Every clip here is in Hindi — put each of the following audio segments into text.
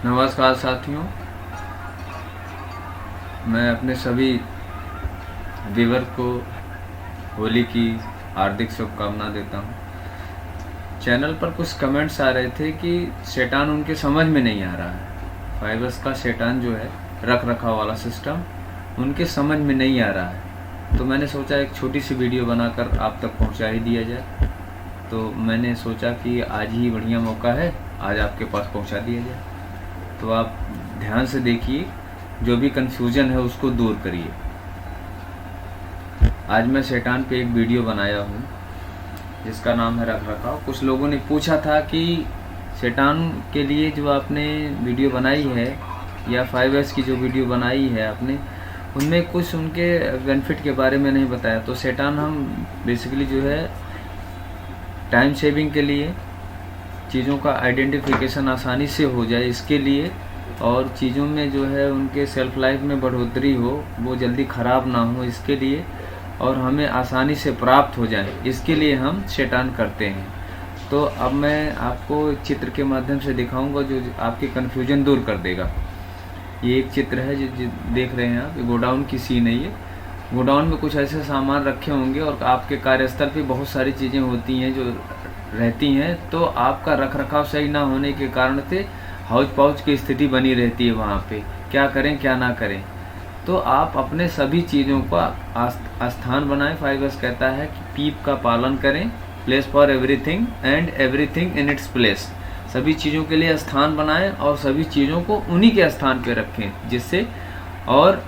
नमस्कार साथियों, मैं अपने सभी व्यूअर को होली की हार्दिक शुभकामना देता हूं। चैनल पर कुछ कमेंट्स आ रहे थे कि शैतान उनके समझ में नहीं आ रहा है। फाइबर्स का शैतान जो है रख रखाव वाला सिस्टम उनके समझ में नहीं आ रहा है, तो मैंने सोचा एक छोटी सी वीडियो बनाकर आप तक पहुंचा ही दिया जाए। तो मैंने सोचा कि आज ही बढ़िया मौका है, आज आपके पास पहुंचा दिया जाए। तो आप ध्यान से देखिए, जो भी कंफ्यूजन है उसको दूर करिए। आज मैं शैतान पे एक वीडियो बनाया हूँ जिसका नाम है रख रखाव। कुछ लोगों ने पूछा था कि शैतान के लिए जो आपने वीडियो बनाई है या 5S की जो वीडियो बनाई है आपने, उनमें कुछ उनके बेनिफिट के बारे में नहीं बताया। तो शैतान हम बेसिकली जो है टाइम सेविंग के लिए, चीज़ों का आइडेंटिफिकेशन आसानी से हो जाए इसके लिए, और चीज़ों में जो है उनके सेल्फ लाइफ में बढ़ोतरी हो, वो जल्दी ख़राब ना हो इसके लिए, और हमें आसानी से प्राप्त हो जाए इसके लिए हम शैतान करते हैं। तो अब मैं आपको चित्र के माध्यम से दिखाऊंगा जो आपके कन्फ्यूजन दूर कर देगा। ये एक चित्र है जो देख रहे हैं आप, ये गोडाउन की सीन है। ये गोडाउन में कुछ ऐसे सामान रखे होंगे और आपके कार्यस्थल पे बहुत सारी चीज़ें होती हैं जो रहती हैं, तो आपका रख रखाव सही ना होने के कारण से हाउच पाउच की स्थिति बनी रहती है। वहाँ पे क्या करें क्या ना करें, तो आप अपने सभी चीज़ों का स्थान बनाएं। 5S कहता है कि पीप का पालन करें, place for everything and everything in its place. सभी चीज़ों के लिए स्थान बनाएं और सभी चीज़ों को उन्हीं के स्थान पे रखें, जिससे और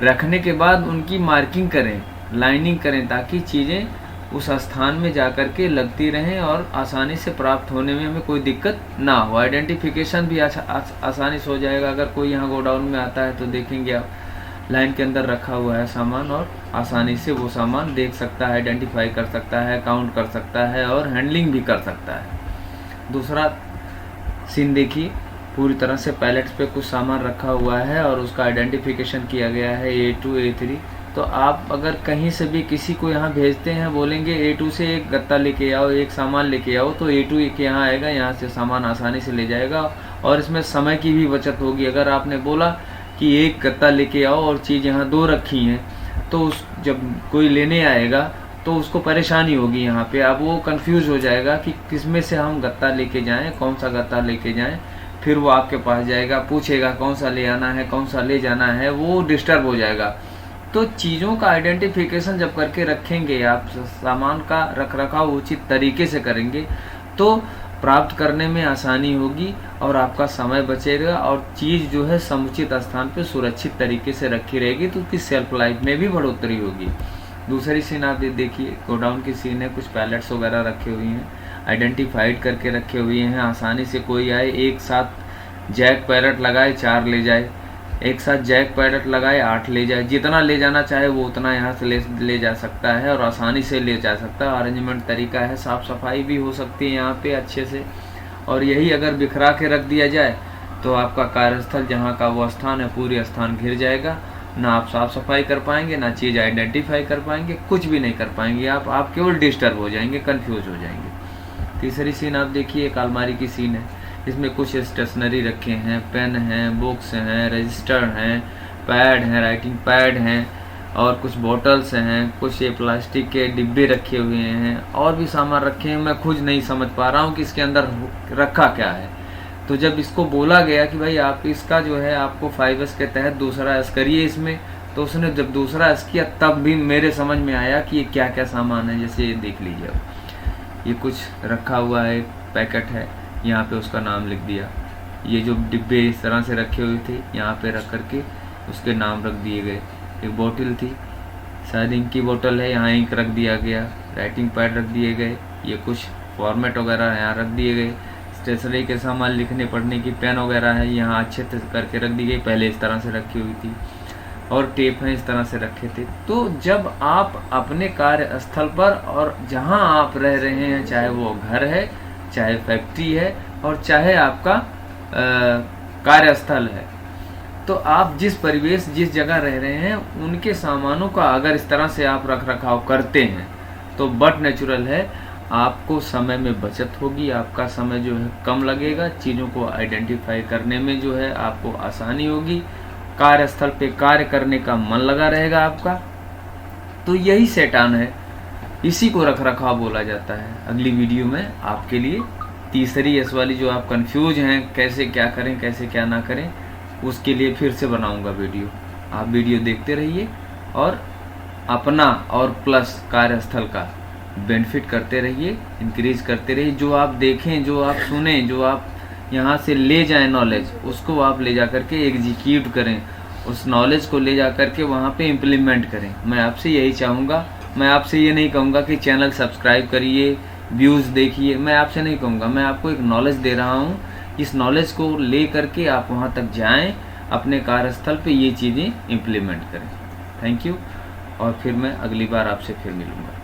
रखने के बाद उनकी मार्किंग करें, लाइनिंग करें, ताकि चीज़ें उस स्थान में जाकर के लगती रहें और आसानी से प्राप्त होने में हमें कोई दिक्कत ना हो। आइडेंटिफिकेशन भी आसानी से हो जाएगा। अगर कोई यहाँ गोडाउन में आता है तो देखेंगे आप लाइन के अंदर रखा हुआ है सामान, और आसानी से वो सामान देख सकता है, आइडेंटिफाई कर सकता है, काउंट कर सकता है और हैंडलिंग भी कर सकता है। दूसरा सीन देखिए, पूरी तरह से पैलेट्स पे कुछ सामान रखा हुआ है और उसका आइडेंटिफिकेशन किया गया है A2 A3। तो आप अगर कहीं से भी किसी को यहाँ भेजते हैं, बोलेंगे A2 से एक गत्ता लेके आओ, एक सामान लेके आओ, तो A2 के यहाँ आएगा, यहाँ से सामान आसानी से ले जाएगा और इसमें समय की भी बचत होगी। अगर आपने बोला कि एक गत्ता लेके आओ और चीज़ यहाँ दो रखी हैं, तो जब कोई लेने आएगा तो उसको परेशानी होगी यहाँ पे। अब वो कंफ्यूज हो जाएगा कि किस में से हम गत्ता लेके जाएं, कौन सा गत्ता लेके जाएं। फिर वो आपके पास जाएगा, पूछेगा कौन सा ले आना है, कौन सा ले जाना है, वो डिस्टर्ब हो जाएगा। तो चीज़ों का आइडेंटिफिकेशन जब करके रखेंगे, आप सामान का रख रखाव उचित तरीके से करेंगे, तो प्राप्त करने में आसानी होगी और आपका समय बचेगा और चीज़ जो है समुचित स्थान पे सुरक्षित तरीके से रखी रहेगी, तो उसकी सेल्फ लाइफ में भी बढ़ोतरी होगी। दूसरी सीन आप देखिए, गोडाउन की सीन है। कुछ पैलेट्स वगैरह रखे हुए हैं, आइडेंटिफाइड करके रखे हुए हैं। आसानी से कोई आए, एक साथ जैक पैलेट लगाए 4 ले जाए, एक साथ जैक पैलेट लगाए 8 ले जाए। जितना ले जाना चाहे वो उतना यहाँ से ले जा सकता है और आसानी से ले जा सकता है। अरेंजमेंट तरीका है, साफ़ सफाई भी हो सकती है यहाँ पे अच्छे से। और यही अगर बिखरा के रख दिया जाए तो आपका कार्यस्थल जहाँ का वो स्थान है, पूरी स्थान घिर जाएगा। ना आप साफ़ सफाई कर पाएंगे, ना चीज़ आइडेंटिफाई कर पाएंगे, कुछ भी नहीं कर पाएंगे। आप केवल डिस्टर्ब हो जाएंगे, कंफ्यूज हो जाएंगे। तीसरी सीन आप देखिए, एक अलमारी की सीन है। इसमें कुछ स्टेशनरी रखे हैं, पेन हैं, बुक्स हैं, रजिस्टर हैं, पैड हैं, राइटिंग पैड हैं, और कुछ बॉटल्स हैं, कुछ ये प्लास्टिक के डिब्बे रखे हुए हैं, और भी सामान रखे हैं। मैं खुद नहीं समझ पा रहा हूँ कि इसके अंदर रखा क्या है। तो जब इसको बोला गया कि भाई आप इसका जो है आपको 5S के तहत दूसरा एस करिए इसमें, तो उसने जब दूसरा एस किया तब भी मेरे समझ में आया कि ये क्या क्या सामान है। जैसे ये देख लीजिए, ये कुछ रखा हुआ है, पैकेट है, यहाँ पे उसका नाम लिख दिया। ये जो डिब्बे इस तरह से रखे हुए थे, यहाँ पे रख करके उसके नाम रख दिए गए। एक बोतल थी, शायद इंक की बोतल है, यहाँ इंक रख दिया गया। राइटिंग पैड रख दिए गए, ये कुछ फॉर्मेट वगैरह यहाँ रख दिए गए। स्टेशनरी के सामान, लिखने पढ़ने की पेन वगैरह है, यहाँ अच्छे से करके रख दी गई, पहले इस तरह से रखी हुई थी। और टेप हैं, इस तरह से रखे थे। तो जब आप अपने कार्यस्थल पर और जहाँ आप रह रहे हैं, चाहे वो घर है, चाहे फैक्ट्री है, और चाहे आपका कार्यस्थल है, तो आप जिस परिवेश, जिस जगह रह रहे हैं, उनके सामानों का अगर इस तरह से आप रख रखाव करते हैं तो बट नेचुरल है आपको समय में बचत होगी, आपका समय जो है कम लगेगा, चीज़ों को आइडेंटिफाई करने में जो है आपको आसानी होगी, कार्यस्थल पे कार्य करने का मन लगा रहेगा आपका। तो यही शैतान है, इसी को रख रखाव बोला जाता है। अगली वीडियो में आपके लिए तीसरी एस वाली, जो आप कंफ्यूज हैं कैसे क्या करें कैसे क्या ना करें, उसके लिए फिर से बनाऊंगा वीडियो। आप वीडियो देखते रहिए और अपना और प्लस कार्यस्थल का बेनिफिट करते रहिए, इंक्रीज करते रहिए। जो आप देखें, जो आप सुने, जो आप यहाँ से ले जाएं नॉलेज, उसको आप ले जा करके एग्जीक्यूट करें, उस नॉलेज को ले जा करके वहाँ पे इम्प्लीमेंट करें। मैं आपसे यही चाहूँगा। मैं आपसे ये नहीं कहूँगा कि चैनल सब्सक्राइब करिए, व्यूज़ देखिए, मैं आपसे नहीं कहूँगा। मैं आपको एक नॉलेज दे रहा हूँ, इस नॉलेज को ले करके आप वहाँ तक जाएं, अपने कार्यस्थल पे ये चीज़ें इम्प्लीमेंट करें। थैंक यू, और फिर मैं अगली बार आपसे फिर मिलूँगा।